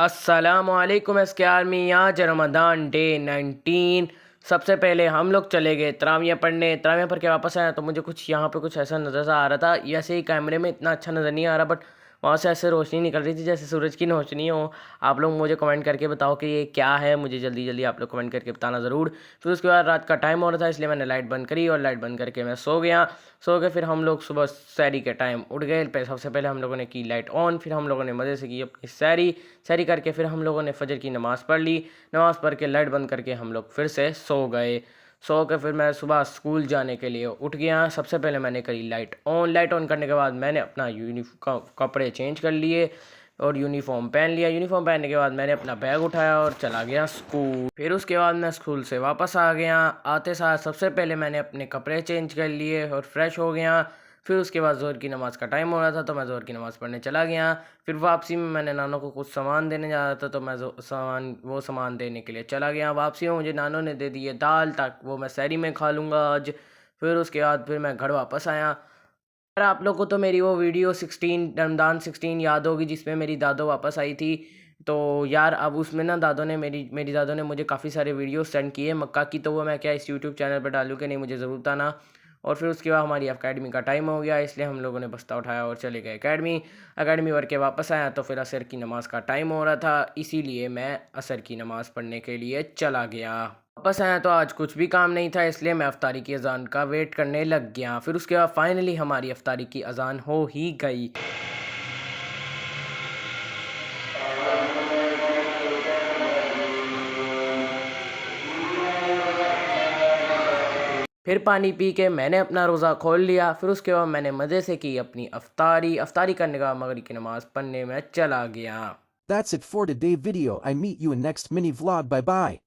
अस्सलामुअलैकुम SK army. आज Ramzan day 19। सबसे पहले हम लोग चले गए तरावियाँ पढ़ने। तरावियाँ पढ़ के वापस आया तो मुझे कुछ यहाँ पे कुछ ऐसा नज़र सा आ रहा था। ऐसे ही कैमरे में इतना अच्छा नज़र नहीं आ रहा, बट वहाँ से ऐसे रोशनी निकल रही थी जैसे सूरज की रोशनी हो। आप लोग मुझे कमेंट करके बताओ कि ये क्या है। मुझे जल्दी जल्दी आप लोग कमेंट करके बताना ज़रूर। फिर उसके बाद रात का टाइम हो रहा था, इसलिए मैंने लाइट बंद करी और लाइट बंद करके मैं सो गया। सो के फिर हम लोग सुबह सैरी के टाइम उठ गए। सबसे पहले हम लोगों ने की लाइट ऑन, फिर हम लोगों ने मज़े से की अपनी सैरी। सैरी करके फिर हम लोगों ने फजर की नमाज़ पढ़ ली। नमाज़ पढ़ के लाइट बंद करके हम लोग फिर से सो गए। सो के फिर मैं सुबह स्कूल जाने के लिए उठ गया। सबसे पहले मैंने करी लाइट ऑन। लाइट ऑन करने के बाद मैंने अपना कपड़े चेंज कर लिए और यूनिफॉर्म पहन लिया। यूनिफॉर्म पहनने के बाद मैंने अपना बैग उठाया और चला गया स्कूल। फिर उसके बाद मैं स्कूल से वापस आ गया। आते साथ सबसे पहले मैंने अपने कपड़े चेंज कर लिए और फ्रेश हो गया। फिर उसके बाद ज़ोहर की नमाज़ का टाइम हो रहा था तो मैं ज़ोहर की नमाज़ पढ़ने चला गया। फिर वापसी में मैंने नानों को कुछ सामान देने जा रहा था तो मैं सामान देने के लिए चला गया। वापसी में मुझे नानों ने दे दिए दाल, ताकि वो मैं सहरी में खा लूँगा आज। फिर उसके बाद फिर मैं घर वापस आया। यार आप लोग को तो मेरी वो वीडियो 16 रमदान 16 याद होगी जिसमें मेरी दादो वापस आई थी। तो यार अब उसमें ना दादो ने मेरी दादो ने मुझे काफ़ी सारे वीडियो सेंड किए मक्का की, तो वो मैं क्या इस यूट्यूब चैनल पर डालूँ कि नहीं मुझे ज़रूर बताना। और फिर उसके बाद हमारी अकेडमी का टाइम हो गया, इसलिए हम लोगों ने बस्ता उठाया और चले गए अकेडमी। अकेडमी वर्क के वापस आया तो फिर असर की नमाज़ का टाइम हो रहा था, इसीलिए मैं असर की नमाज़ पढ़ने के लिए चला गया। वापस आया तो आज कुछ भी काम नहीं था, इसलिए मैं अफ्तारी की अजान का वेट करने लग गया। फिर उसके बाद फाइनली हमारी अफ्तारी की अजान हो ही गई। फिर पानी पी के मैंने अपना रोज़ा खोल लिया। फिर उसके बाद मैंने मज़े से की अपनी अफ्तारी। अफ्तारी करने का मगरिब की नमाज़ पढ़ने में चला गया। That's it for today video. I meet you in next mini vlog. Bye bye.